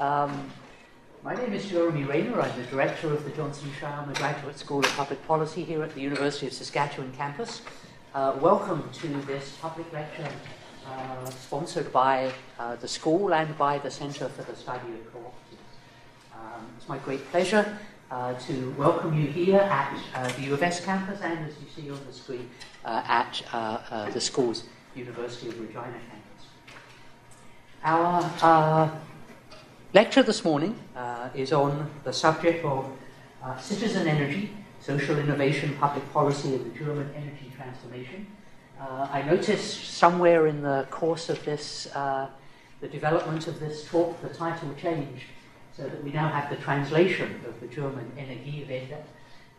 My name is Jeremy Rayner. I'm the director of the Johnson Shayama Graduate School of Public Policy here at the University of Saskatchewan campus. Welcome to this public lecture sponsored by the school and by the Centre for the Study of Co-operatives. It's my great pleasure to welcome you here at the U of S campus and, as you see on the screen, at the school's University of Regina campus. Our lecture this morning is on the subject of citizen energy, social innovation, public policy, and the German energy transformation. I noticed somewhere in the course of this, the development of this talk, the title changed so that we now have the translation of the German Energiewende.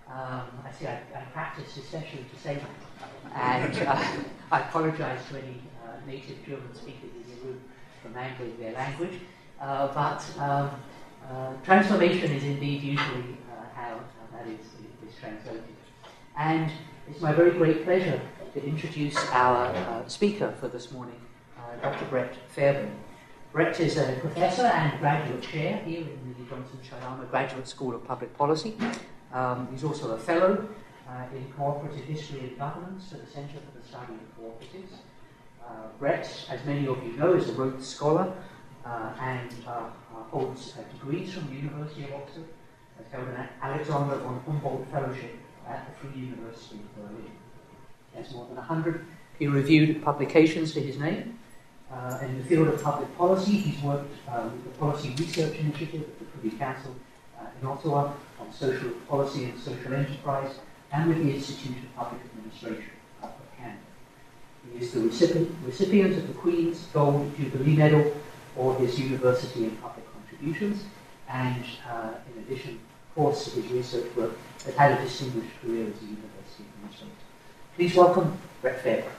I see I practiced especially to say that, and I apologize to any native German speakers in the room for mangling their language. But transformation is indeed usually how that is translated. And it's my very great pleasure to introduce our speaker for this morning, Dr. Brett Fairbairn. Brett is a professor and graduate chair here in the Johnson Shayama Graduate School of Public Policy. He's also a fellow in cooperative history and governance at the Centre for the Study of Co-operatives. Brett, as many of you know, is a Rhodes Scholar and holds degrees from the University of Oxford, has held an Alexander von Humboldt Fellowship at the Free University of Berlin. He has more than 100 peer-reviewed publications to his name. In the field of public policy, he's worked with the Policy Research Initiative at the Privy Council in Ottawa on social policy and social enterprise, and with the Institute of Public Administration of Canada. He is the recipient of the Queen's Gold Jubilee Medal for his university and public contributions, and in addition, of course, to his research work, has had a distinguished career as a university administrator. Please welcome Brett Fairbairn.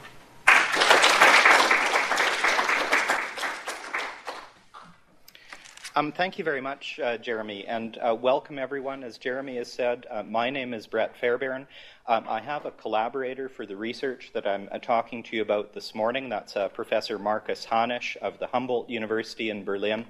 Thank you very much, Jeremy, and welcome everyone. As Jeremy has said, my name is Brett Fairbairn. I have a collaborator for the research that I'm talking to you about this morning. That's Professor Markus Hanisch of the Humboldt University in Berlin.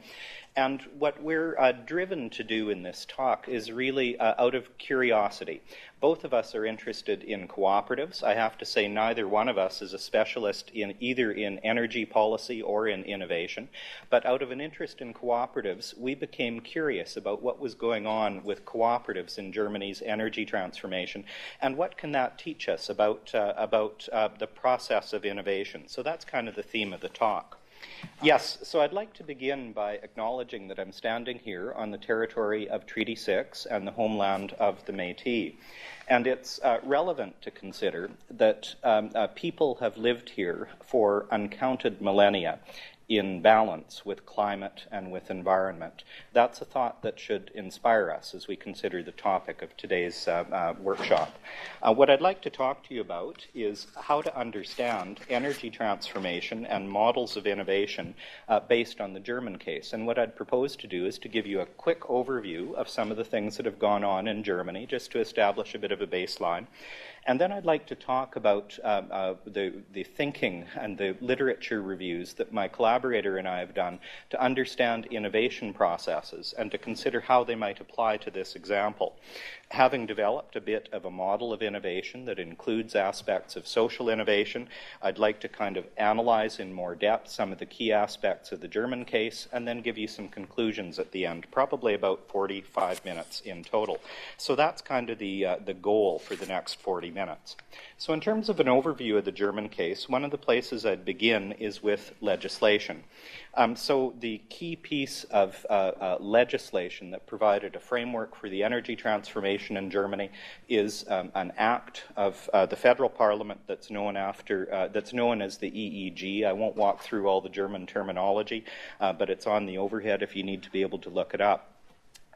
And what we're driven to do in this talk is really out of curiosity. Both of us are interested in cooperatives. I have to say neither one of us is a specialist in either in energy policy or in innovation. But out of an interest in cooperatives, we became curious about what was going on with cooperatives in Germany's energy transformation, and what can that teach us about the process of innovation. So that's kind of the theme of the talk. Yes, so I'd like to begin by acknowledging that I'm standing here on the territory of Treaty 6 and the homeland of the Métis. And it's relevant to consider that people have lived here for uncounted millennia in balance with climate and with environment. That's a thought that should inspire us as we consider the topic of today's workshop. What I'd like to talk to you about is how to understand energy transformation and models of innovation based on the German case. And what I'd propose to do is to give you a quick overview of some of the things that have gone on in Germany, just to establish a bit of a baseline. And then I'd like to talk about the thinking and the literature reviews that my collaborator and I have done to understand innovation processes and to consider how they might apply to this example. Having developed a bit of a model of innovation that includes aspects of social innovation, I'd like to kind of analyze in more depth some of the key aspects of the German case and then give you some conclusions at the end, probably about 45 minutes in total. So that's kind of the goal for the next 40 minutes. So in terms of an overview of the German case, one of the places I'd begin is with legislation. So the key piece of legislation that provided a framework for the energy transformation in Germany is an act of the federal parliament that's known as the EEG. I won't walk through all the German terminology, but it's on the overhead if you need to be able to look it up.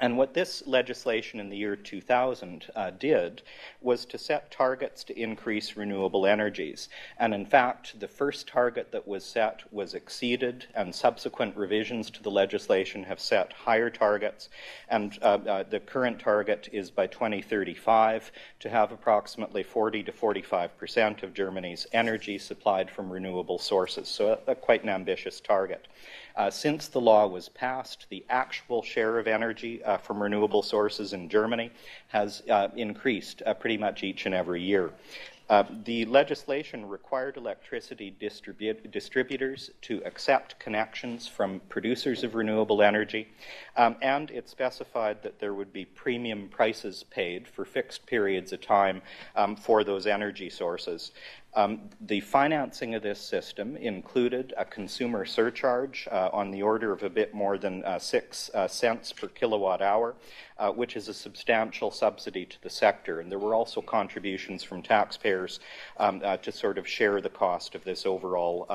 And what this legislation in the year 2000 did was to set targets to increase renewable energies. And in fact, the first target that was set was exceeded, and subsequent revisions to the legislation have set higher targets. And the current target is by 2035 to have approximately 40 to 45% of Germany's energy supplied from renewable sources. So quite an ambitious target. Since the law was passed, the actual share of energy from renewable sources in Germany has increased pretty much each and every year. The legislation required electricity distributors to accept connections from producers of renewable energy, and it specified that there would be premium prices paid for fixed periods of time for those energy sources. The financing of this system included a consumer surcharge on the order of a bit more than 6 cents per kilowatt hour, which is a substantial subsidy to the sector. And there were also contributions from taxpayers to sort of share the cost of this overall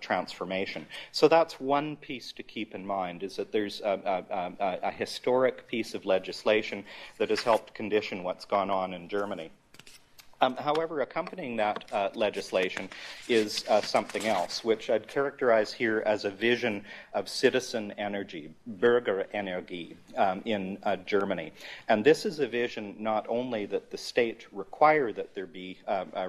transformation. So that's one piece to keep in mind, is that there's a historic piece of legislation that has helped condition what's gone on in Germany. However, accompanying that legislation is something else, which I'd characterize here as a vision of citizen energy, Bürgerenergie, in Germany. And this is a vision not only that the state require that there be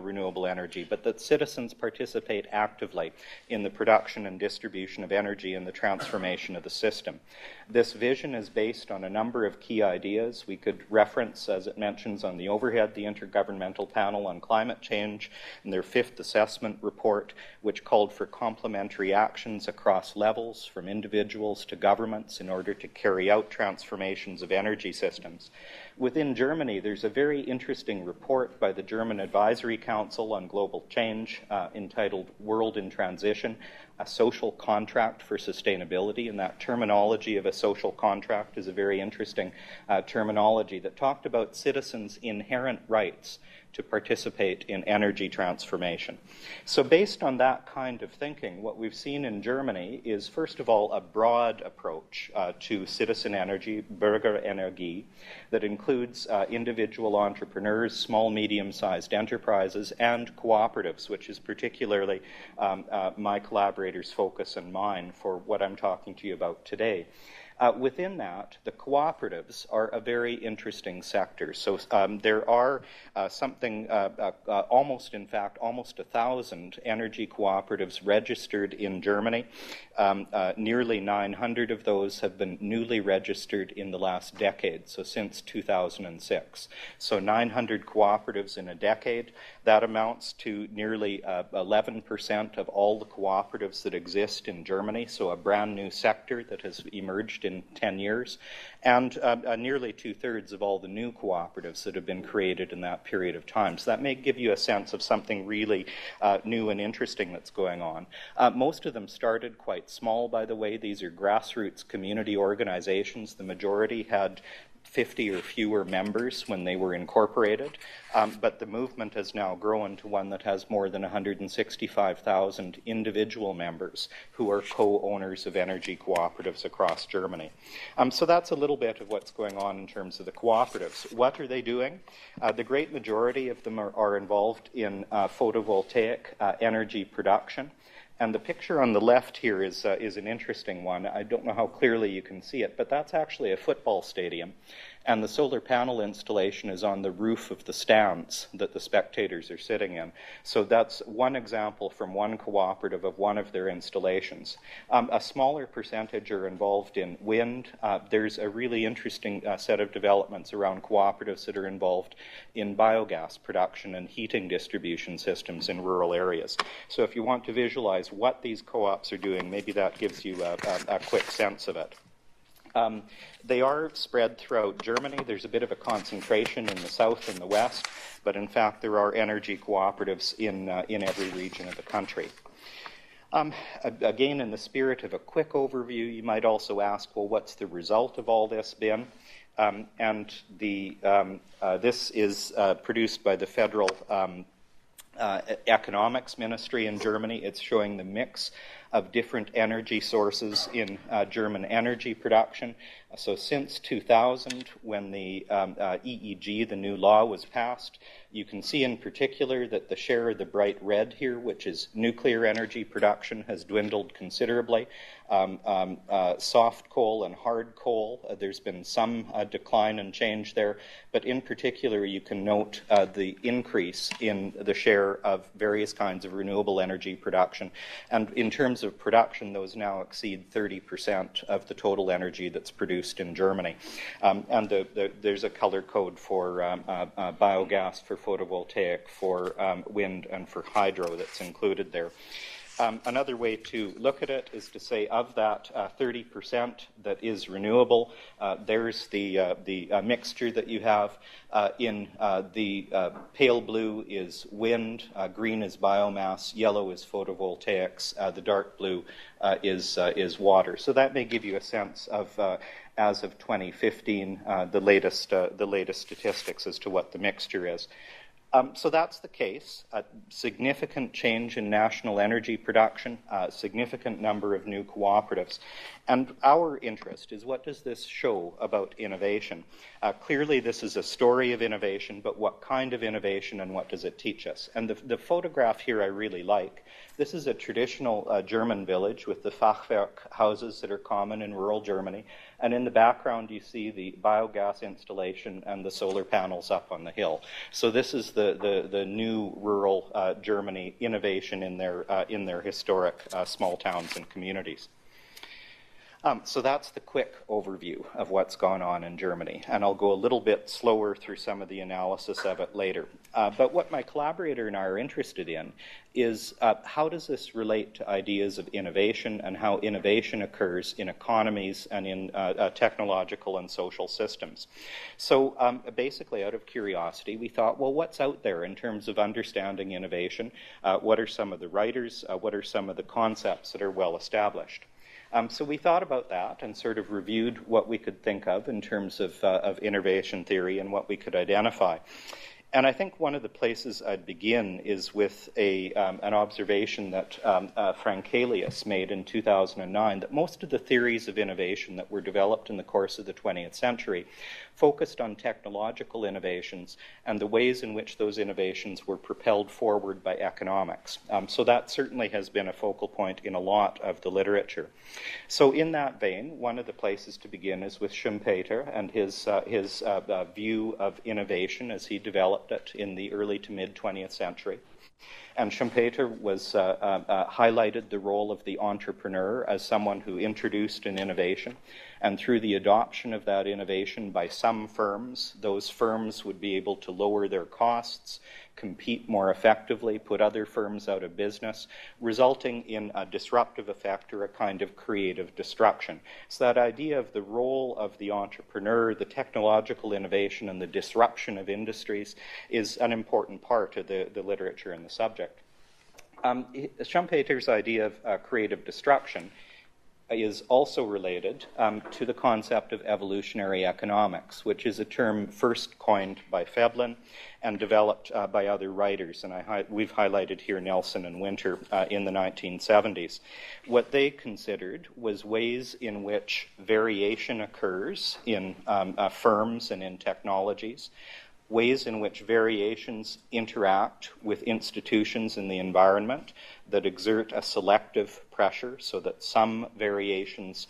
renewable energy, but that citizens participate actively in the production and distribution of energy and the transformation of the system. This vision is based on a number of key ideas. We could reference, as it mentions on the overhead, the Intergovernmental Panel on Climate Change and their 5th assessment report, which called for complementary actions across levels, from individuals to governments, in order to carry out transformations of energy systems. Within Germany, there's a very interesting report by the German Advisory Council on Global Change entitled World in Transition, a social contract for sustainability. And that terminology of a social contract is a very interesting terminology that talked about citizens' inherent rights to participate in energy transformation. So based on that kind of thinking, what we've seen in Germany is, first of all, a broad approach to citizen energy, Bürgerenergie, that includes individual entrepreneurs, small, medium-sized enterprises, and cooperatives, which is particularly my collaborators' focus and mine for what I'm talking to you about today. Within that, the cooperatives are a very interesting sector. So there are almost 1,000 energy cooperatives registered in Germany. Nearly 900 of those have been newly registered in the last decade, so since 2006. So 900 cooperatives in a decade. That amounts to nearly 11% of all the cooperatives that exist in Germany, so a brand new sector that has emerged in 10 years, and nearly 2/3 of all the new cooperatives that have been created in that period of time. So that may give you a sense of something really new and interesting that's going on. Most of them started quite small, by the way. These are grassroots community organizations. The majority had 50 or fewer members when they were incorporated, but the movement has now grown to one that has more than 165,000 individual members who are co-owners of energy cooperatives across Germany. So that's a little bit of what's going on in terms of the cooperatives. What are they doing? The great majority of them are involved in photovoltaic energy production. And the picture on the left here is an interesting one. I don't know how clearly you can see it, but that's actually a football stadium. And the solar panel installation is on the roof of the stands that the spectators are sitting in. So that's one example from one cooperative of one of their installations. A smaller percentage are involved in wind. There's a really interesting set of developments around cooperatives that are involved in biogas production and heating distribution systems in rural areas. So if you want to visualize what these co-ops are doing, maybe that gives you a quick sense of it. They are spread throughout Germany. There's a bit of a concentration in the south and the west, but in fact there are energy cooperatives in every region of the country. Again, in the spirit of a quick overview, you might also ask, well, what's the result of all this been? This is produced by the Federal Economics Ministry in Germany. It's showing the mix of different energy sources in German energy production. So since 2000, when the EEG, the new law, was passed, you can see in particular that the share of the bright red here, which is nuclear energy production, has dwindled considerably. soft coal and hard coal. There's been some decline and change there, but in particular you can note the increase in the share of various kinds of renewable energy production. And in terms of production, those now exceed 30% of the total energy that's produced in Germany. And there's a color code for biogas, for photovoltaic, for wind, and for hydro that's included there. Another way to look at it is to say of that 30% that is renewable, there's the mixture that you have. In the pale blue is wind, green is biomass, yellow is photovoltaics, the dark blue is water. So that may give you a sense of, as of 2015, the latest statistics as to what the mixture is. So that's the case. A significant change in national energy production, a significant number of new cooperatives. And our interest is, what does this show about innovation? Clearly this is a story of innovation, but what kind of innovation and what does it teach us? And the photograph here I really like. This is a traditional German village with the Fachwerk houses that are common in rural Germany. And in the background you see the biogas installation and the solar panels up on the hill. So this is the new rural Germany innovation in their historic small towns and communities. So that's the quick overview of what's gone on in Germany, and I'll go a little bit slower through some of the analysis of it later. But what my collaborator and I are interested in is how does this relate to ideas of innovation and how innovation occurs in economies and in technological and social systems. So basically, out of curiosity, we thought, well, what's out there in terms of understanding innovation? What are some of the writers? What are some of the concepts that are well established? So we thought about that and sort of reviewed what we could think of in terms of innovation theory and what we could identify. And I think one of the places I'd begin is with an observation that Frankelius made in 2009, that most of the theories of innovation that were developed in the course of the 20th century focused on technological innovations and the ways in which those innovations were propelled forward by economics. So that certainly has been a focal point in a lot of the literature. So in that vein, one of the places to begin is with Schumpeter and his view of innovation as he developed it in the early to mid 20th century. And Schumpeter highlighted the role of the entrepreneur as someone who introduced an innovation. And through the adoption of that innovation by some firms, those firms would be able to lower their costs, compete more effectively, put other firms out of business, resulting in a disruptive effect or a kind of creative destruction. So that idea of the role of the entrepreneur, the technological innovation, and the disruption of industries is an important part of the literature and the subject. Schumpeter's idea of creative destruction is also related to the concept of evolutionary economics, which is a term first coined by Veblen and developed by other writers. And we've highlighted here Nelson and Winter in the 1970s. What they considered was ways in which variation occurs in firms and in technologies, ways in which variations interact with institutions in the environment that exert a selective pressure so that some variations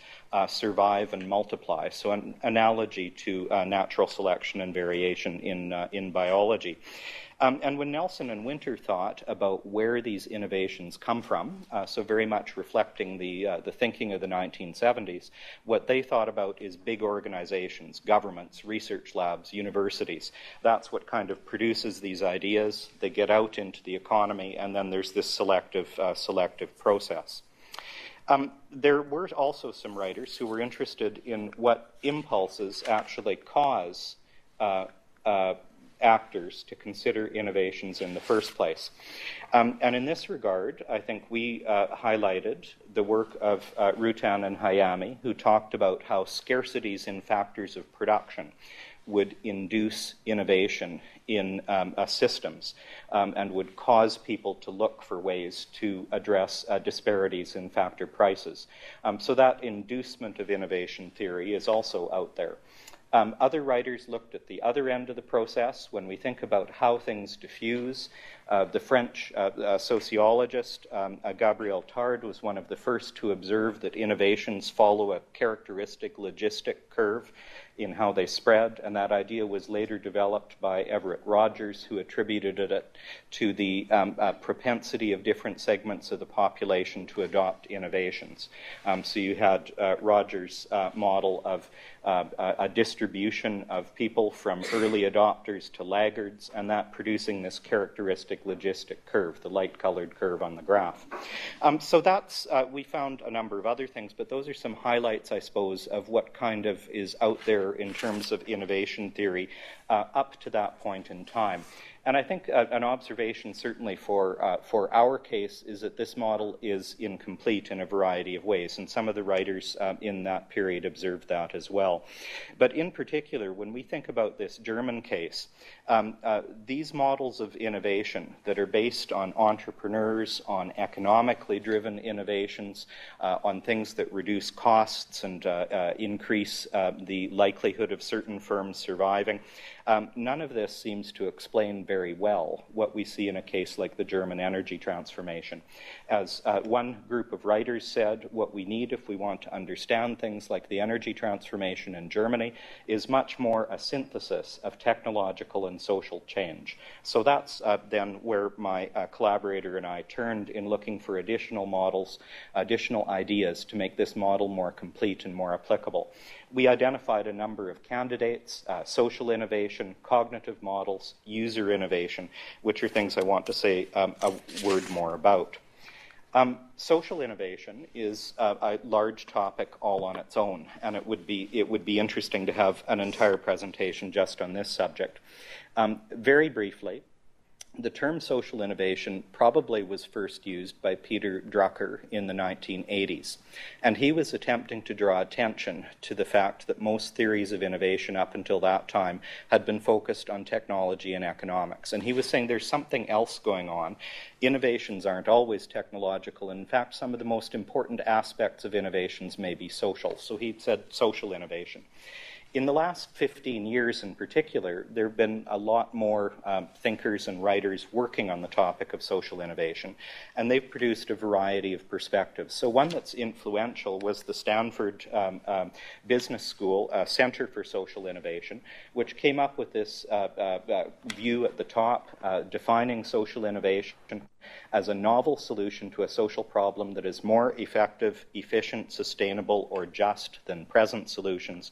survive and multiply. So an analogy to natural selection and variation in biology. And when Nelson and Winter thought about where these innovations come from, so very much reflecting the thinking of the 1970s, what they thought about is big organizations, governments, research labs, universities. That's what kind of produces these ideas. They get out into the economy, and then there's this selective process. There were also some writers who were interested in what impulses actually cause actors to consider innovations in the first place. And in this regard, I think we highlighted the work of Rutan and Hayami, who talked about how scarcities in factors of production would induce innovation in systems and would cause people to look for ways to address disparities in factor prices. So that inducement of innovation theory is also out there. Other writers looked at the other end of the process when we think about how things diffuse. The French sociologist Gabriel Tarde was one of the first to observe that innovations follow a characteristic logistic curve in how they spread, and that idea was later developed by Everett Rogers, who attributed it to the propensity of different segments of the population to adopt innovations. So you had Rogers' model of a distribution of people from early adopters to laggards, and that producing this characteristic logistic curve, the light-colored curve on the graph. So that's, we found a number of other things, but those are some highlights, I suppose, of what kind of is out there in terms of innovation theory up to that point in time. And I think an observation certainly for our case is that this model is incomplete in a variety of ways, and some of the writers in that period observed that as well. But in particular, when we think about this German case, these models of innovation that are based on entrepreneurs, on economically driven innovations, on things that reduce costs and increase the likelihood of certain firms surviving, none of this seems to explain very well what we see in a case like the German energy transformation. As one group of writers said, what we need if we want to understand things like the energy transformation in Germany is much more a synthesis of technological and social change. So that's then where my collaborator and I turned in looking for additional models, additional ideas to make this model more complete and more applicable. We identified a number of candidates, social innovation, cognitive models, user innovation, which are things I want to say a word more about. Social innovation is a large topic all on its own, and it would be interesting to have an entire presentation just on this subject. Very briefly, the term social innovation probably was first used by Peter Drucker in the 1980s, and he was attempting to draw attention to the fact that most theories of innovation up until that time had been focused on technology and economics. And he was saying there's something else going on. Innovations aren't always technological. In fact, some of the most important aspects of innovations may be social. So he said social innovation. In the last 15 years in particular, there have been a lot more thinkers and writers working on the topic of social innovation, and they've produced a variety of perspectives. So one that's influential was the Stanford Business School Center for Social Innovation, which came up with this view at the top, defining social innovation as a novel solution to a social problem that is more effective, efficient, sustainable, or just than present solutions,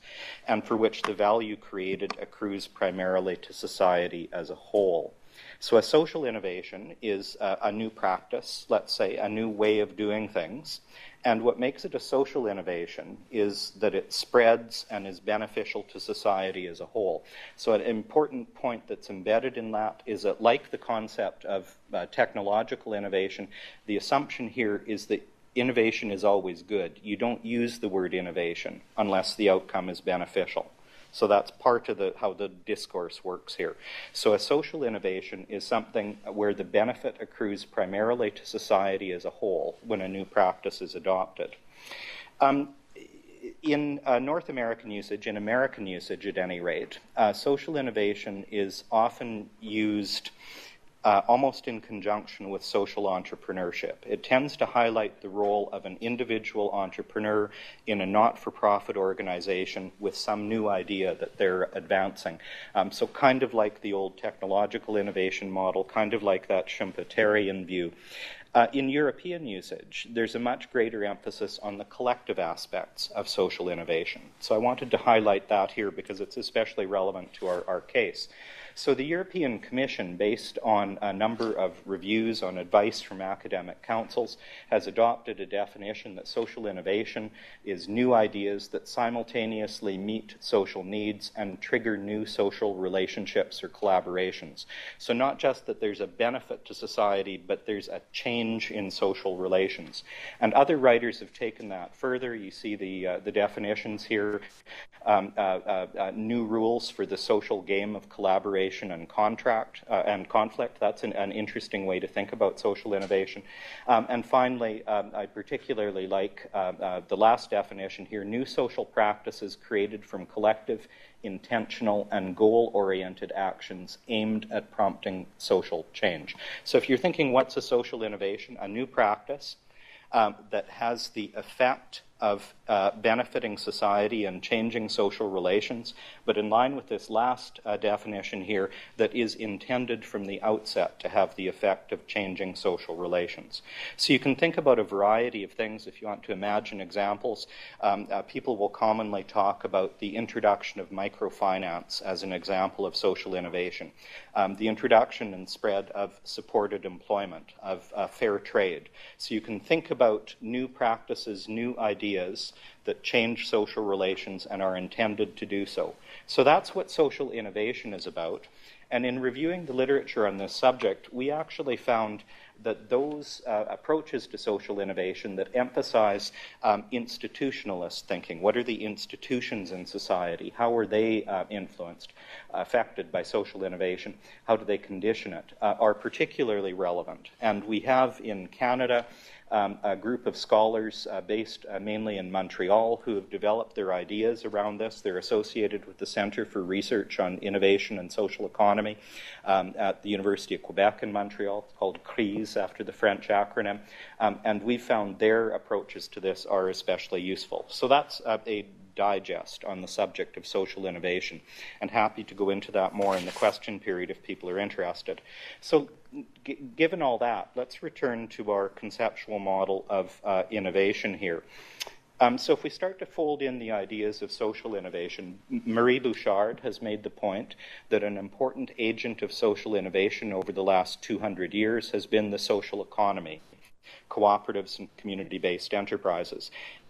and for which the value created accrues primarily to society as a whole. So a social innovation is a new practice, let's say, a new way of doing things. And what makes it a social innovation is that it spreads and is beneficial to society as a whole. So an important point that's embedded in that is that, like the concept of technological innovation, the assumption here is that innovation is always good. You don't use the word innovation unless the outcome is beneficial. So that's part of how the discourse works here. So a social innovation is something where the benefit accrues primarily to society as a whole when a new practice is adopted. In North American usage, in American usage at any rate, social innovation is often used almost in conjunction with social entrepreneurship. It tends to highlight the role of an individual entrepreneur in a not-for-profit organization with some new idea that they're advancing. So kind of like the old technological innovation model, kind of like that Schumpeterian view. In European usage, there's a much greater emphasis on the collective aspects of social innovation. So I wanted to highlight that here because it's especially relevant to our case. So the European Commission, based on a number of reviews on advice from academic councils, has adopted a definition that social innovation is new ideas that simultaneously meet social needs and trigger new social relationships or collaborations. So not just that there's a benefit to society, but there's a chain change in social relations. And other writers have taken that further. You see the definitions here. New rules for the social game of collaboration and conflict. That's an interesting way to think about social innovation. And finally, I particularly like the last definition here, new social practices created from collective, intentional, and goal-oriented actions aimed at prompting social change. So if you're thinking, what's a social innovation? A new practice that has the effect of benefiting society and changing social relations, but in line with this last definition here, that is intended from the outset to have the effect of changing social relations. So you can think about a variety of things if you want to imagine examples. People will commonly talk about the introduction of microfinance as an example of social innovation, the introduction and spread of supported employment, of fair trade. So you can think about new practices, new ideas that change social relations and are intended to do so. So that's what social innovation is about. And in reviewing the literature on this subject, we actually found that those approaches to social innovation that emphasize institutionalist thinking, what are the institutions in society, how are they influenced, affected by social innovation, how do they condition it, are particularly relevant. And we have in Canada a group of scholars based mainly in Montreal who have developed their ideas around this. They're associated with the Centre for Research on Innovation and Social Economy at the University of Quebec in Montreal. It's called CRIS after the French acronym. And we found their approaches to this are especially useful. So that's a digest on the subject of social innovation, and happy to go into that more in the question period if people are interested. So given all that, let's return to our conceptual model of innovation here. So if we start to fold in the ideas of social innovation, Marie Bouchard has made the point that an important agent of social innovation over the last 200 years has been the social economy, cooperatives and community-based enterprises.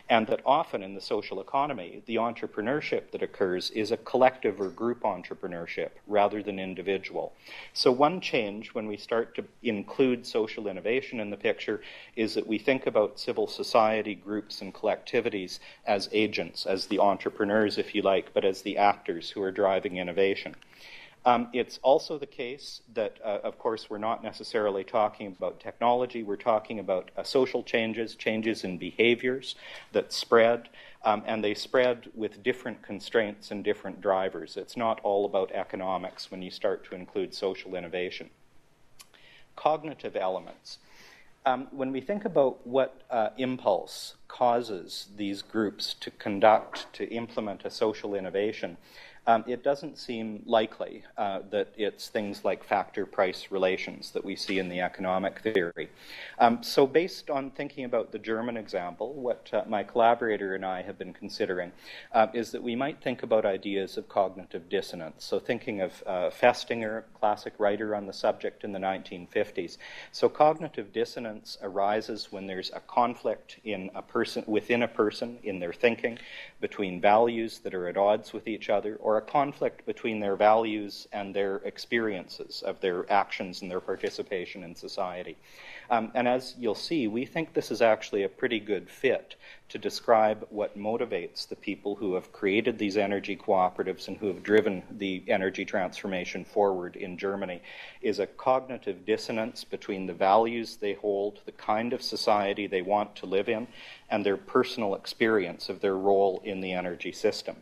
And that often in the social economy, the entrepreneurship that occurs is a collective or group entrepreneurship rather than individual. So one change when we start to include social innovation in the picture is that we think about civil society groups and collectivities as agents, as the entrepreneurs, if you like, but as the actors who are driving innovation. It's also the case that, of course, we're not necessarily talking about technology. We're talking about social changes, changes in behaviors that spread, and they spread with different constraints and different drivers. It's not all about economics when you start to include social innovation. Cognitive elements. When we think about what impulse causes these groups to conduct, to implement a social innovation, it doesn't seem likely that it's things like factor-price relations that we see in the economic theory. So based on thinking about the German example, what my collaborator and I have been considering is that we might think about ideas of cognitive dissonance. So thinking of Festinger, classic writer on the subject in the 1950s. So cognitive dissonance arises when there's a conflict in a person, within a person, in their thinking, between values that are at odds with each other, or a conflict between their values and their experiences of their actions and their participation in society. And as you'll see, we think this is actually a pretty good fit to describe what motivates the people who have created these energy cooperatives and who have driven the energy transformation forward in Germany, is a cognitive dissonance between the values they hold, the kind of society they want to live in, and their personal experience of their role in the energy system.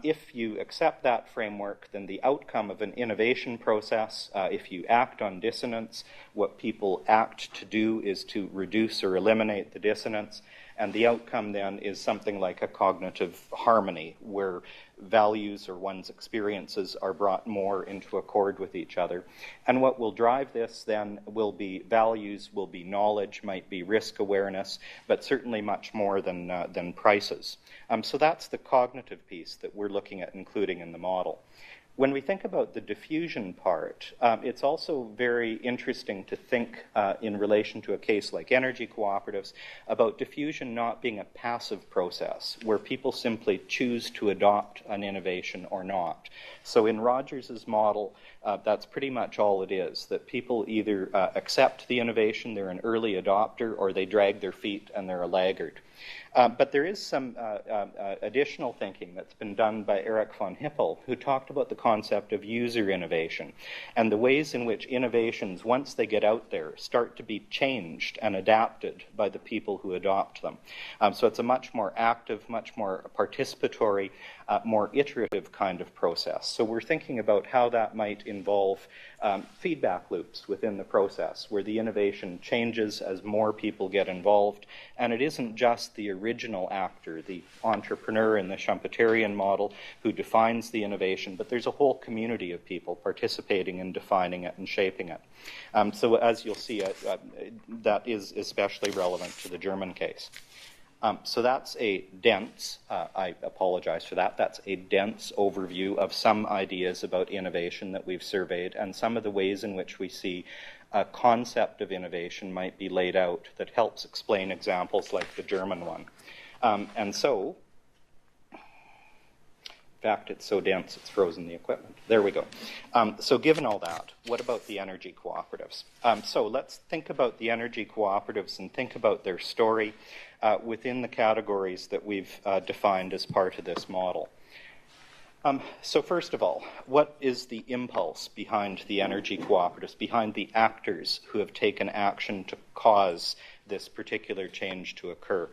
If you accept that framework, then the outcome of an innovation process, if you act on dissonance, what people act to do is to reduce or eliminate the dissonance, and the outcome then is something like a cognitive harmony, where values or one's experiences are brought more into accord with each other. And what will drive this then will be values, will be knowledge, might be risk awareness, but certainly much more than prices. So that's the cognitive piece that we're looking at including in the model. When we think about the diffusion part, it's also very interesting to think in relation to a case like energy cooperatives about diffusion not being a passive process where people simply choose to adopt an innovation or not. So in Rogers's model, that's pretty much all it is, that people either accept the innovation, they're an early adopter, or they drag their feet and they're a laggard. But there is some additional thinking that's been done by Erich von Hippel, who talked about the concept of user innovation and the ways in which innovations, once they get out there, start to be changed and adapted by the people who adopt them. So it's a much more active, much more participatory, more iterative kind of process. So we're thinking about how that might involve feedback loops within the process, where the innovation changes as more people get involved, and it isn't just the original actor, the entrepreneur in the Schumpeterian model, who defines the innovation, but there's a whole community of people participating in defining it and shaping it. So as you'll see, that is especially relevant to the German case. So that's a dense, I apologize for that, that's a dense overview of some ideas about innovation that we've surveyed and some of the ways in which we see a concept of innovation might be laid out that helps explain examples like the German one. And so, in fact, it's so dense it's frozen the equipment. There we go. So given all that, what about the energy cooperatives? So let's think about the energy cooperatives and think about their story within the categories that we've defined as part of this model. So first of all, what is the impulse behind the energy cooperatives, behind the actors who have taken action to cause this particular change to occur?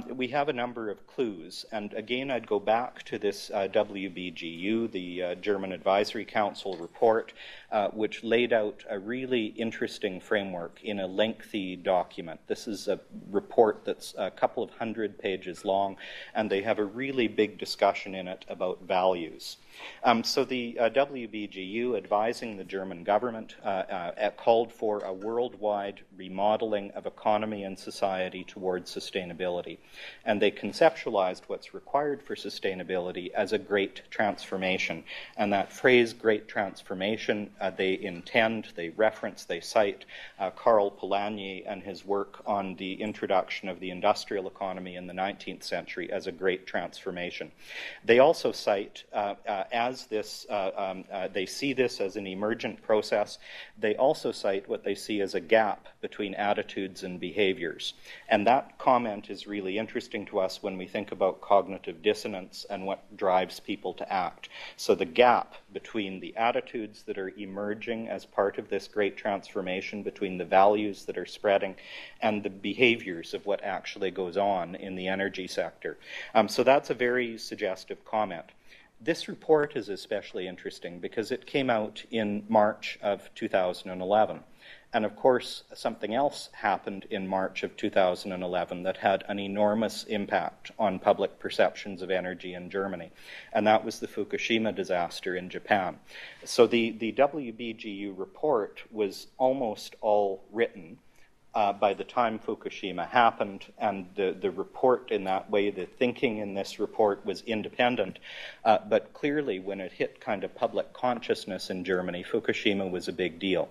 We have a number of clues, and again I'd go back to this WBGU, the German Advisory Council report, which laid out a really interesting framework in a lengthy document. This is a report that's a couple of 100 pages long, and they have a really big discussion in it about values. So the WBGU, advising the German government, called for a worldwide remodeling of economy and society towards sustainability. And they conceptualized what's required for sustainability as a great transformation. And that phrase, great transformation, they reference, they cite Karl Polanyi and his work on the introduction of the industrial economy in the 19th century as a great transformation. They also cite as this, they see this as an emergent process. They also cite what they see as a gap between attitudes and behaviors. And that comment is really interesting to us when we think about cognitive dissonance and what drives people to act. So the gap between the attitudes that are emerging as part of this great transformation, between the values that are spreading, and the behaviors of what actually goes on in the energy sector. So that's a very suggestive comment. This report is especially interesting because it came out in March of 2011. And of course, something else happened in March of 2011 that had an enormous impact on public perceptions of energy in Germany. And that was the Fukushima disaster in Japan. So the WBGU report was almost all written by the time Fukushima happened, and the report in that way, the thinking in this report was independent, but clearly when it hit kind of public consciousness in Germany, Fukushima was a big deal.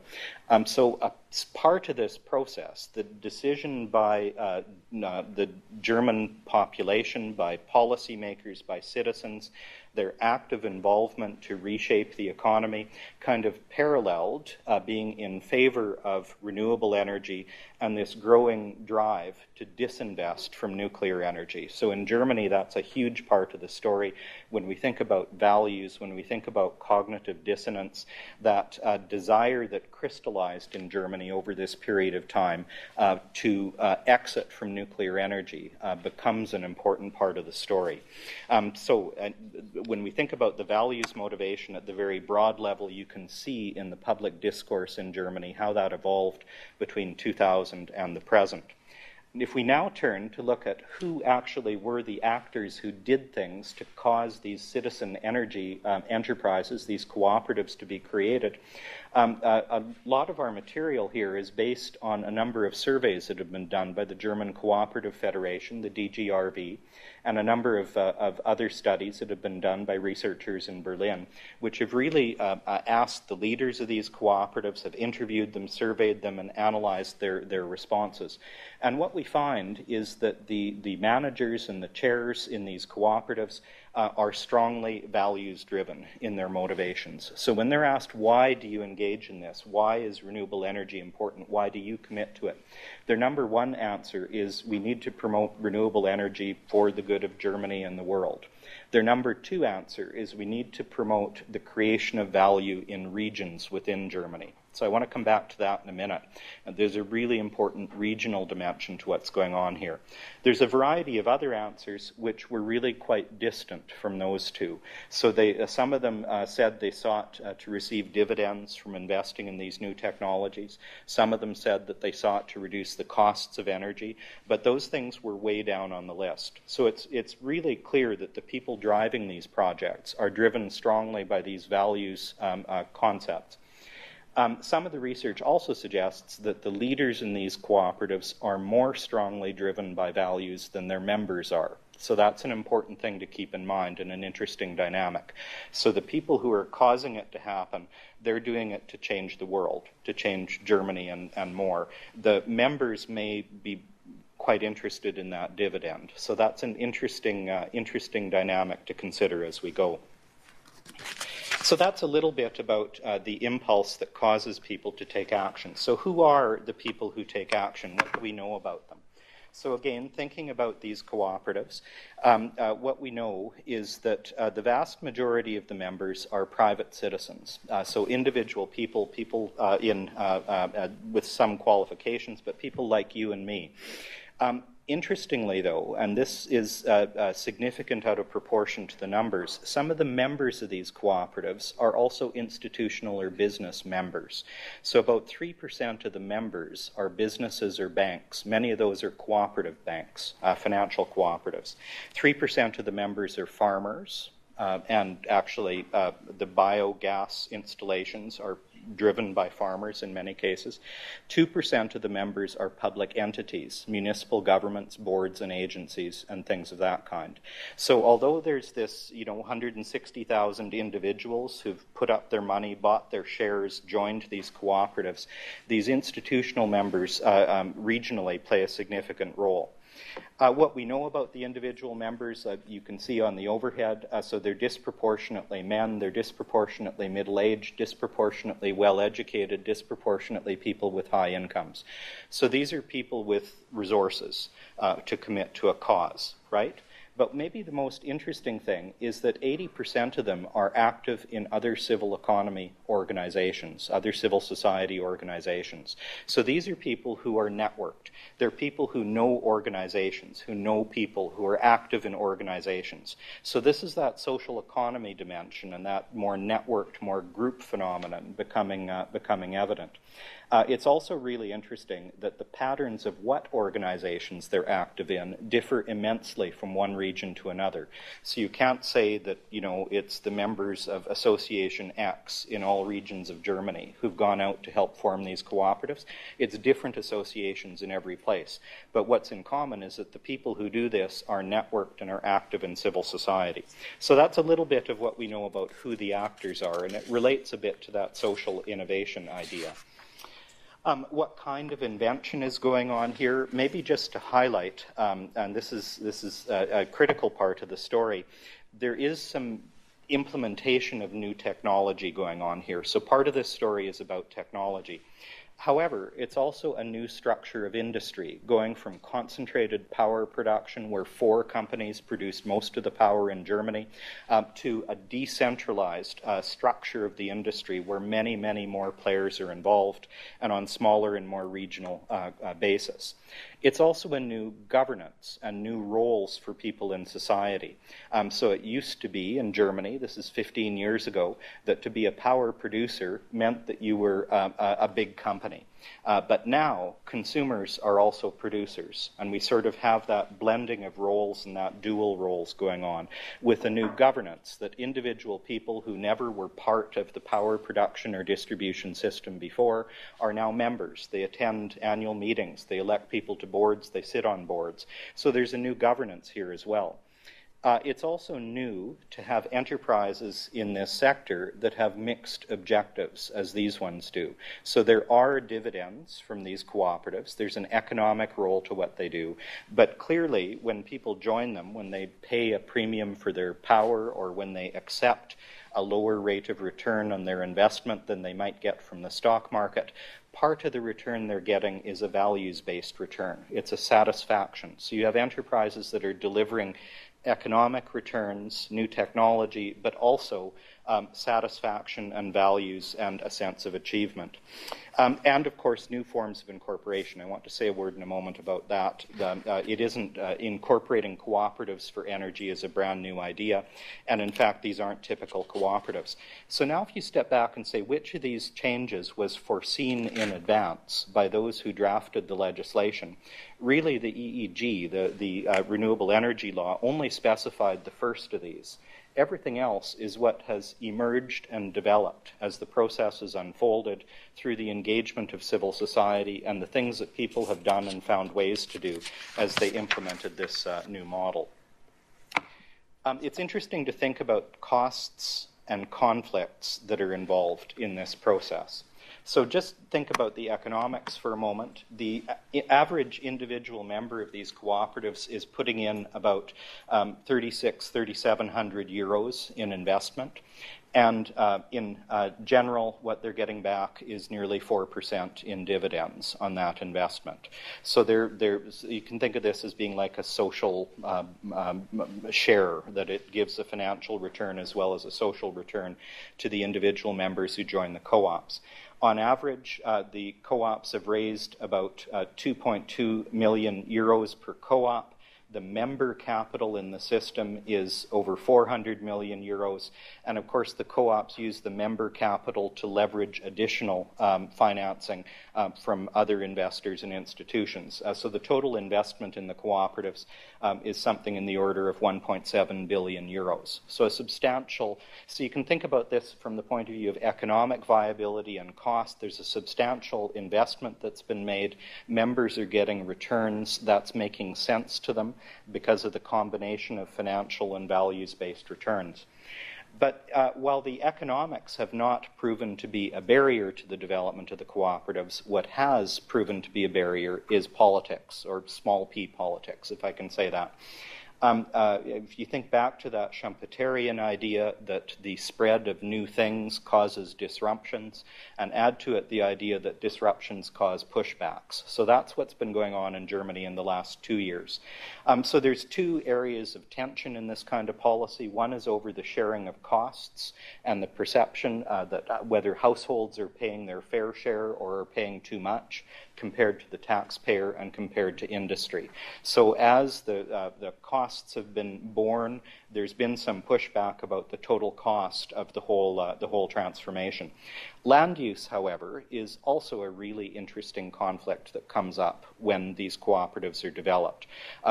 So as part of this process, the decision by the German population, by policymakers, by citizens, their active involvement to reshape the economy kind of paralleled being in favor of renewable energy and this growing drive to disinvest from nuclear energy. So in Germany, that's a huge part of the story. When we think about values, when we think about cognitive dissonance, that desire that crystallized in Germany over this period of time to exit from nuclear energy becomes an important part of the story. So when we think about the values motivation at the very broad level, you can see in the public discourse in Germany how that evolved between 2000 and the present. If we now turn to look at who actually were the actors who did things to cause these citizen energy enterprises, these cooperatives, to be created, a lot of our material here is based on a number of surveys that have been done by the German Cooperative Federation, the DGRV, and a number of other studies that have been done by researchers in Berlin, which have really asked the leaders of these cooperatives, have interviewed them, surveyed them, and analyzed their responses. And what we find is that the managers and the chairs in these cooperatives are strongly values-driven in their motivations. So when they're asked, why do you engage in this? Why is renewable energy important? Why do you commit to it? Their number one answer is, we need to promote renewable energy for the good of Germany and the world. Their number two answer is, we need to promote the creation of value in regions within Germany. So I want to come back to that in a minute. There's a really important regional dimension to what's going on here. There's a variety of other answers which were really quite distant from those two. So some of them said they sought to receive dividends from investing in these new technologies. Some of them said that they sought to reduce the costs of energy, but those things were way down on the list. So it's really clear that the people driving these projects are driven strongly by these values concepts. Some of the research also suggests that the leaders in these cooperatives are more strongly driven by values than their members are. So that's an important thing to keep in mind and an interesting dynamic. So the people who are causing it to happen, they're doing it to change the world, to change Germany and more. The members may be quite interested in that dividend. So that's an interesting dynamic to consider as we go. So that's a little bit about the impulse that causes people to take action. So who are the people who take action? What do we know about them? So again, thinking about these cooperatives, what we know is that the vast majority of the members are private citizens. So individual people with some qualifications, but people like you and me. Interestingly, though, and this is significant out of proportion to the numbers, some of the members of these cooperatives are also institutional or business members. So about 3% of the members are businesses or banks. Many of those are cooperative banks, financial cooperatives. 3% of the members are farmers, and actually the biogas installations are driven by farmers in many cases. 2% of the members are public entities, municipal governments, boards and agencies, and things of that kind. So although there's this, 160,000 individuals who've put up their money, bought their shares, joined these cooperatives, these institutional members regionally play a significant role. What we know about the individual members, you can see on the overhead. So they're disproportionately men, they're disproportionately middle-aged, disproportionately well-educated, disproportionately people with high incomes. So these are people with resources to commit to a cause, right? But maybe the most interesting thing is that 80% of them are active in other civil economy organizations, other civil society organizations. So these are people who are networked. They're people who know organizations, who know people, who are active in organizations. So this is that social economy dimension and that more networked, more group phenomenon becoming evident. It's also really interesting that the patterns of what organizations they're active in differ immensely from one region to another. So you can't say that, it's the members of Association X in all regions of Germany who've gone out to help form these cooperatives. It's different associations in every place. But what's in common is that the people who do this are networked and are active in civil society. So that's a little bit of what we know about who the actors are, and it relates a bit to that social innovation idea. What kind of invention is going on here? Maybe just to highlight, and this is a critical part of the story, there is some implementation of new technology going on here. So part of this story is about technology. However, it's also a new structure of industry, going from concentrated power production, where 4 companies produce most of the power in Germany, to a decentralized structure of the industry where many, many more players are involved and on smaller and more regional basis. It's also a new governance and new roles for people in society. So it used to be in Germany, this is 15 years ago, that to be a power producer meant that you were a big company. But now consumers are also producers, and we sort of have that blending of roles and that dual roles going on with a new governance that individual people who never were part of the power production or distribution system before are now members. They attend annual meetings, they elect people to boards, they sit on boards. So there's a new governance here as well. It's also new to have enterprises in this sector that have mixed objectives, as these ones do. So there are dividends from these cooperatives. There's an economic role to what they do. But clearly, when people join them, when they pay a premium for their power or when they accept a lower rate of return on their investment than they might get from the stock market, part of the return they're getting is a values-based return. It's a satisfaction. So you have enterprises that are delivering economic returns, new technology, but also satisfaction and values and a sense of achievement. And of course, new forms of incorporation. I want to say a word in a moment about that. It isn't incorporating cooperatives for energy is a brand new idea, and in fact, these aren't typical cooperatives. So now if you step back and say which of these changes was foreseen in advance by those who drafted the legislation, really the EEG, the Renewable Energy Law, only specified the first of these. Everything else is what has emerged and developed as the process has unfolded through the engagement of civil society and the things that people have done and found ways to do as they implemented this new model. It's interesting to think about costs and conflicts that are involved in this process. So just think about the economics for a moment. The average individual member of these cooperatives is putting in about 3,700 euros in investment. And in general, what they're getting back is nearly 4% in dividends on that investment. So you can think of this as being like a social share, that it gives a financial return as well as a social return to the individual members who join the co-ops. On average, the co-ops have raised about 2.2 million euros per co-op. The member capital in the system is over 400 million euros. And of course, the co-ops use the member capital to leverage additional financing from other investors and institutions. So the total investment in the cooperatives is something in the order of 1.7 billion euros. So a substantial, so you can think about this from the point of view of economic viability and cost. There's a substantial investment that's been made. Members are getting returns. That's making sense to them because of the combination of financial and values-based returns. But while the economics have not proven to be a barrier to the development of the cooperatives, what has proven to be a barrier is politics, or small p politics, if I can say that. If you think back to that Schumpeterian idea that the spread of new things causes disruptions, and add to it the idea that disruptions cause pushbacks. So that's what's been going on in Germany in the last 2 years. So there's two areas of tension in this kind of policy. One is over the sharing of costs and the perception that whether households are paying their fair share or are paying too much compared to the taxpayer and compared to industry. So as the costs have been borne, there's been some pushback about the total cost of the whole transformation. Land use, however, is also a really interesting conflict that comes up when these cooperatives are developed.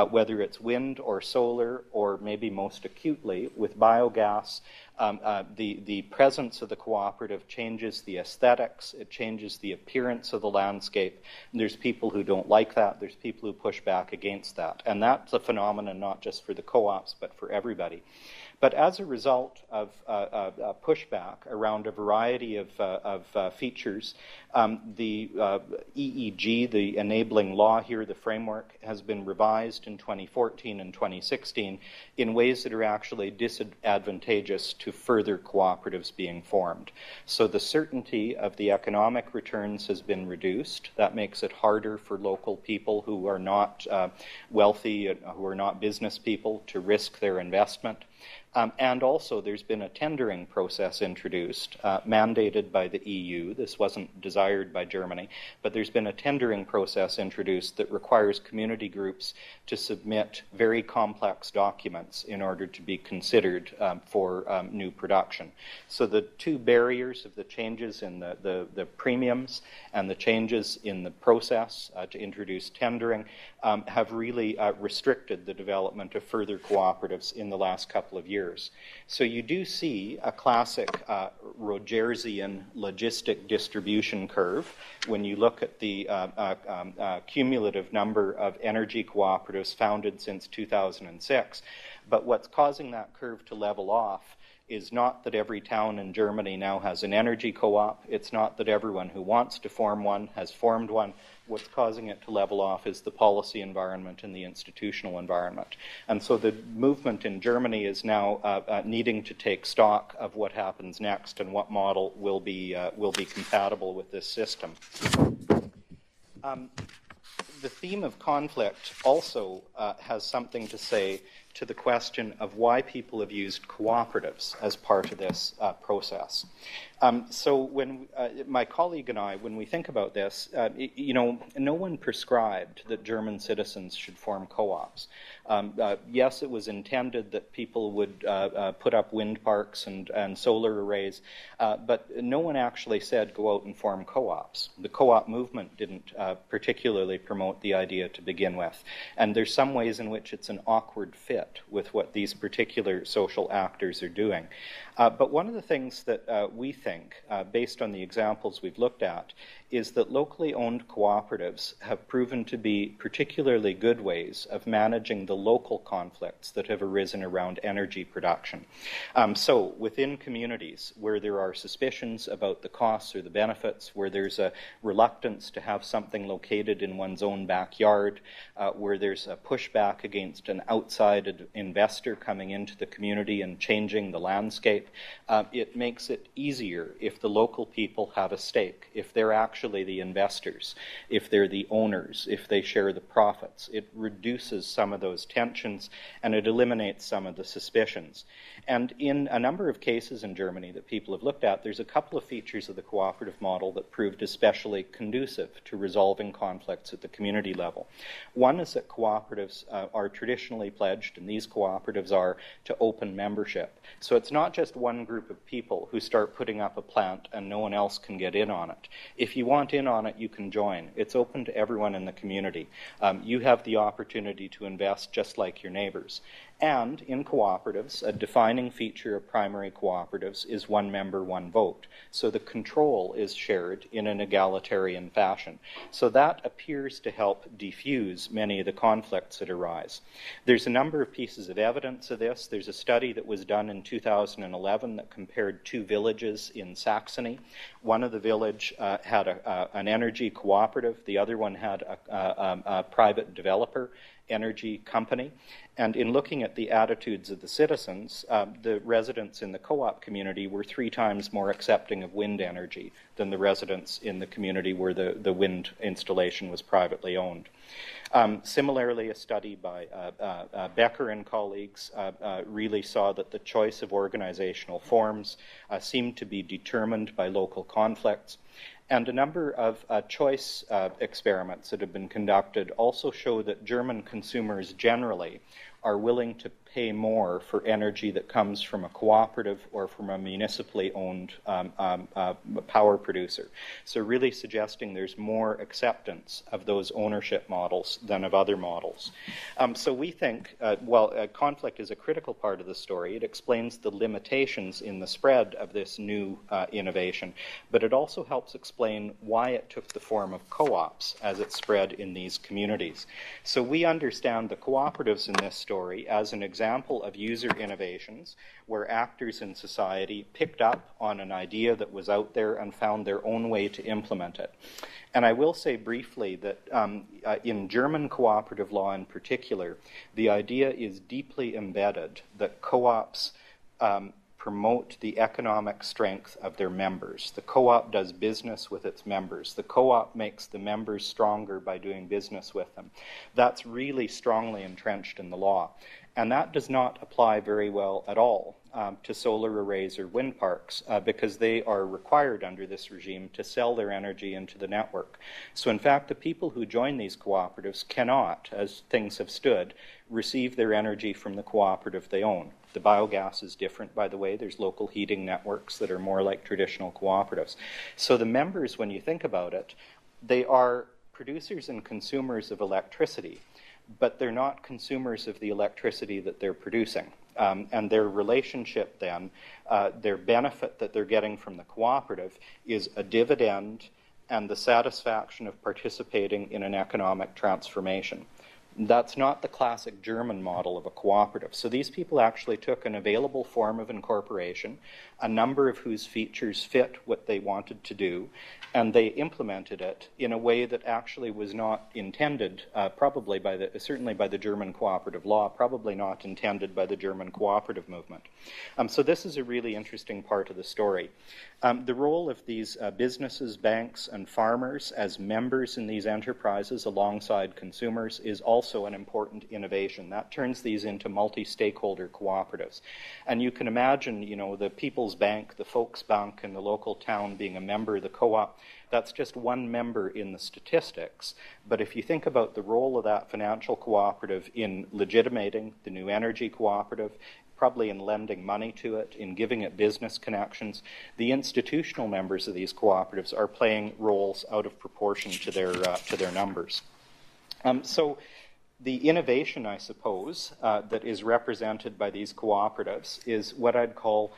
Whether it's wind or solar, or maybe most acutely with biogas, the presence of the cooperative changes the aesthetics, it changes the appearance of the landscape. And there's people who don't like that, there's people who push back against that. And that's a phenomenon not just for the co-ops, but for everybody. But as a result of pushback around a variety of features, the EEG, the enabling law here, the framework, has been revised in 2014 and 2016 in ways that are actually disadvantageous to further cooperatives being formed. So the certainty of the economic returns has been reduced. That makes it harder for local people who are not wealthy, who are not business people, to risk their investment. And also there's been a tendering process introduced, mandated by the EU. This wasn't desired by Germany, but there's been a tendering process introduced that requires community groups to submit very complex documents in order to be considered for new production. So the two barriers of the changes in the premiums and the changes in the process to introduce tendering have really restricted the development of further cooperatives in the last couple of years. So you do see a classic Rogersian logistic distribution curve when you look at the cumulative number of energy cooperatives founded since 2006. But what's causing that curve to level off is not that every town in Germany now has an energy co-op. It's not that everyone who wants to form one has formed one. What's causing it to level off is the policy environment and the institutional environment. And so the movement in Germany is now needing to take stock of what happens next and what model will be compatible with this system. The theme of conflict also has something to say to the question of why people have used cooperatives as part of this process. So when my colleague and I, when we think about this, no one prescribed that German citizens should form co-ops. Yes, it was intended that people would put up wind parks and solar arrays, but no one actually said go out and form co-ops. The co-op movement didn't particularly promote the idea to begin with. And there's some ways in which it's an awkward fit with what these particular social actors are doing. But one of the things that we think, based on the examples we've looked at, is that locally owned cooperatives have proven to be particularly good ways of managing the local conflicts that have arisen around energy production. So within communities where there are suspicions about the costs or the benefits, where there's a reluctance to have something located in one's own backyard, where there's a pushback against an outside investor coming into the community and changing the landscape, it makes it easier if the local people have a stake, if they're actually the investors, if they're the owners, if they share the profits. It reduces some of those tensions and it eliminates some of the suspicions. And in a number of cases in Germany that people have looked at, there's a couple of features of the cooperative model that proved especially conducive to resolving conflicts at the community level. One is that cooperatives are traditionally pledged, and these cooperatives are, to open membership. So it's not just one group of people who start putting up a plant and no one else can get in on it. If you want in on it, you can join. It's open to everyone in the community. You have the opportunity to invest just like your neighbors. And in cooperatives, a defining feature of primary cooperatives is one member, one vote. So the control is shared in an egalitarian fashion. So that appears to help diffuse many of the conflicts that arise. There's a number of pieces of evidence of this. There's a study that was done in 2011 that compared two villages in Saxony. One of the village had an energy cooperative. The other one had a private developer energy company. And in looking at the attitudes of the citizens, the residents in the co-op community were 3 times more accepting of wind energy than the residents in the community where the wind installation was privately owned. Similarly, a study by Becker and colleagues really saw that the choice of organizational forms seemed to be determined by local conflicts. And a number of choice experiments that have been conducted also show that German consumers generally are willing to pay more for energy that comes from a cooperative or from a municipally owned power producer. So really suggesting there's more acceptance of those ownership models than of other models. So we think, conflict is a critical part of the story. It explains the limitations in the spread of this new innovation, but it also helps explain why it took the form of co-ops as it spread in these communities. So we understand the cooperatives in this story as an example of user innovations where actors in society picked up on an idea that was out there and found their own way to implement it. And I will say briefly that in German cooperative law in particular, the idea is deeply embedded that co-ops promote the economic strength of their members. The co-op does business with its members. The co-op makes the members stronger by doing business with them. That's really strongly entrenched in the law. And that does not apply very well at all to solar arrays or wind parks because they are required under this regime to sell their energy into the network. So in fact, the people who join these cooperatives cannot, as things have stood, receive their energy from the cooperative they own. The biogas is different, by the way. There's local heating networks that are more like traditional cooperatives. So the members, when you think about it, they are producers and consumers of electricity, but they're not consumers of the electricity that they're producing. And their relationship then, their benefit that they're getting from the cooperative is a dividend and the satisfaction of participating in an economic transformation. That's not the classic German model of a cooperative. So these people actually took an available form of incorporation, a number of whose features fit what they wanted to do, and they implemented it in a way that actually was not intended, certainly by the German cooperative law, probably not intended by the German cooperative movement. So this is a really interesting part of the story. The role of these businesses, banks, and farmers as members in these enterprises alongside consumers is also an important innovation. That turns these into multi-stakeholder cooperatives. And you can imagine, the People's Bank, the Volksbank, and the local town being a member of the co-op. That's just one member in the statistics. But if you think about the role of that financial cooperative in legitimating the new energy cooperative, probably in lending money to it, in giving it business connections, the institutional members of these cooperatives are playing roles out of proportion to their numbers. So the innovation, I suppose, that is represented by these cooperatives is what I'd call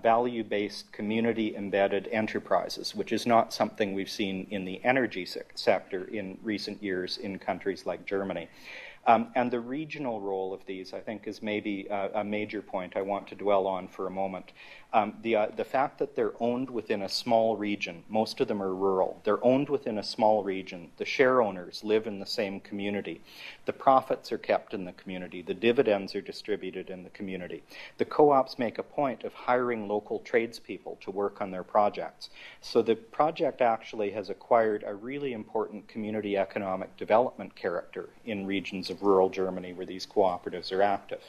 value-based, community-embedded enterprises, which is not something we've seen in the energy sector in recent years in countries like Germany. And the regional role of these, I think, is maybe a major point I want to dwell on for a moment. The fact that they're owned within a small region, most of them are rural, they're owned within a small region, the share owners live in the same community, the profits are kept in the community, the dividends are distributed in the community. The co-ops make a point of hiring local tradespeople to work on their projects. So the project actually has acquired a really important community economic development character in regions of rural Germany where these cooperatives are active.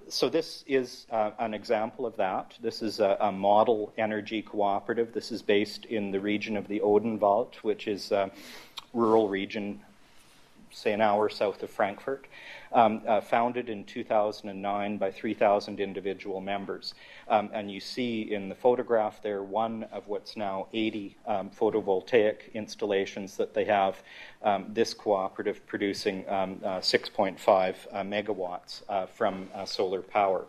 So this is an example of that. This is a model energy cooperative. This is based in the region of the Odenwald, which is a rural region, say an hour south of Frankfurt, founded in 2009 by 3,000 individual members. And you see in the photograph there one of what's now 80 photovoltaic installations that they have, this cooperative producing 6.5 megawatts from solar power.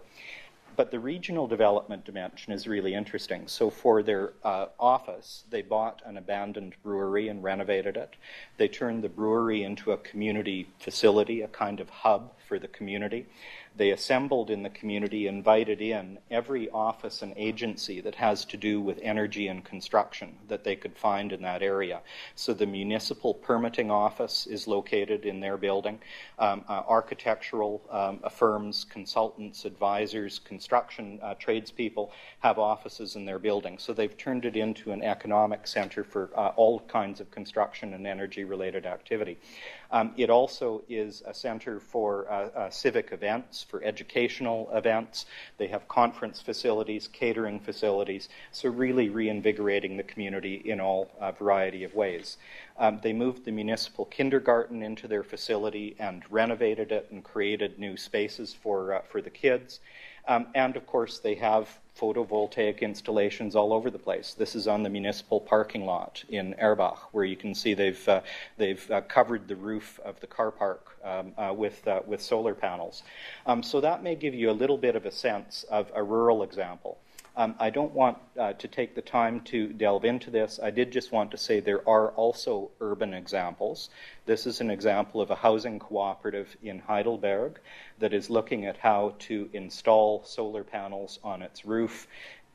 But the regional development dimension is really interesting. So for their office, they bought an abandoned brewery and renovated it. They turned the brewery into a community facility, a kind of hub for the community. They assembled in the community, invited in every office and agency that has to do with energy and construction that they could find in that area. So the municipal permitting office is located in their building. Architectural firms, consultants, advisors, construction tradespeople have offices in their building. So they've turned it into an economic center for all kinds of construction and energy-related activity. It also is a center for civic events, for educational events. They have conference facilities, catering facilities, so really reinvigorating the community in all variety of ways. They moved the municipal kindergarten into their facility and renovated it and created new spaces for the kids. And of course, they have photovoltaic installations all over the place. This is on the municipal parking lot in Erbach, where you can see they've covered the roof of the car park with solar panels. So that may give you a little bit of a sense of a rural example. I don't want to take the time to delve into this. I did just want to say there are also urban examples. This is an example of a housing cooperative in Heidelberg that is looking at how to install solar panels on its roof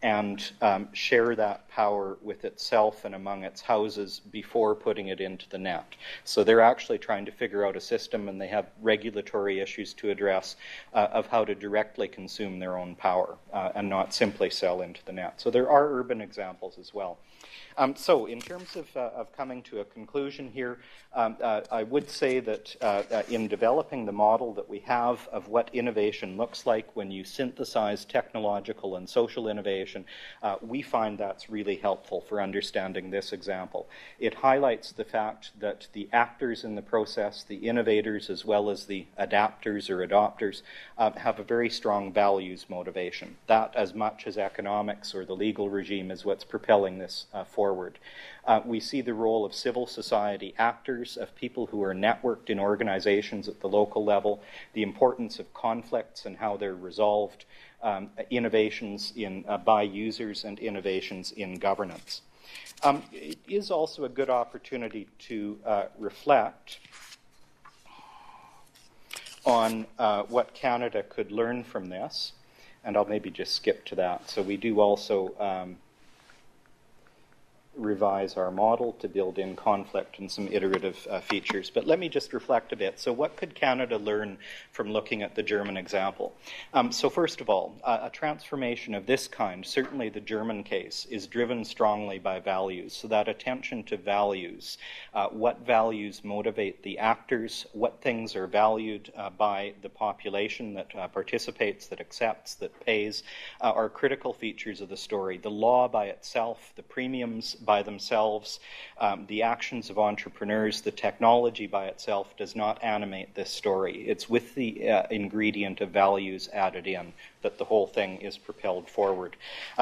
and share that power with itself and among its houses before putting it into the net. So they're actually trying to figure out a system, and they have regulatory issues to address of how to directly consume their own power and not simply sell into the net. So there are urban examples as well. So in terms of coming to a conclusion here, I would say that in developing the model that we have of what innovation looks like when you synthesize technological and social innovation, we find that's really helpful for understanding this example. It highlights the fact that the actors in the process, the innovators as well as the adapters or adopters, have a very strong values motivation. That, as much as economics or the legal regime, is what's propelling this forward. We see the role of civil society actors, of people who are networked in organizations at the local level, the importance of conflicts and how they're resolved, innovations by users, and innovations in governance. It is also a good opportunity to reflect on what Canada could learn from this, and I'll maybe just skip to that. So we do also revise our model to build in conflict and some iterative features. But let me just reflect a bit. So what could Canada learn from looking at the German example? So first of all, a transformation of this kind, certainly the German case, is driven strongly by values. So that attention to values, what values motivate the actors, what things are valued by the population that participates, that accepts, that pays, are critical features of the story. The law by itself, the premiums by themselves, the actions of entrepreneurs, the technology by itself does not animate this story. It's with the ingredient of values added in that the whole thing is propelled forward.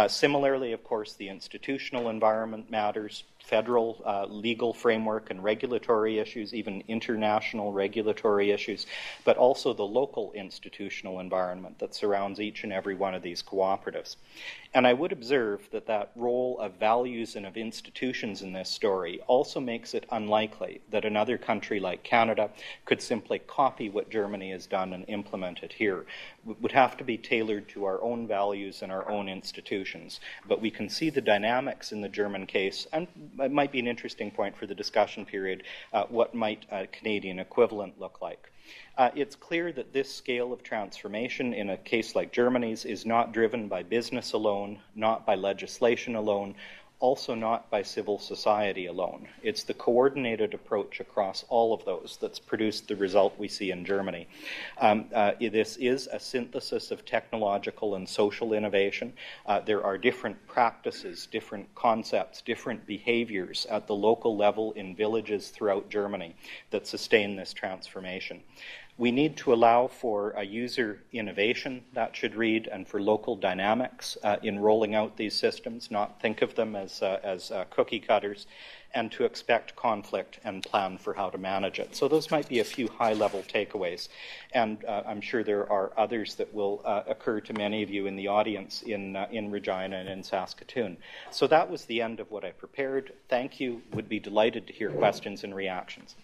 Similarly, of course, the institutional environment matters. Federal legal framework and regulatory issues, even international regulatory issues, but also the local institutional environment that surrounds each and every one of these cooperatives. And I would observe that that role of values and of institutions in this story also makes it unlikely that another country like Canada could simply copy what Germany has done and implement it here. It would have to be tailored to our own values and our own institutions. But we can see the dynamics in the German case, and it might be an interesting point for the discussion period, what might a Canadian equivalent look like. It's clear that this scale of transformation in a case like Germany's is not driven by business alone, not by legislation alone, also not by civil society alone. It's the coordinated approach across all of those that's produced the result we see in Germany. This is a synthesis of technological and social innovation. There are different practices, different concepts, different behaviors at the local level in villages throughout Germany that sustain this transformation. We need to allow for a user innovation, that should read, and for local dynamics in rolling out these systems, not think of them as cookie cutters, and to expect conflict and plan for how to manage it. So those might be a few high-level takeaways, and I'm sure there are others that will occur to many of you in the audience in Regina and in Saskatoon. So that was the end of what I prepared. Thank you. Would be delighted to hear questions and reactions.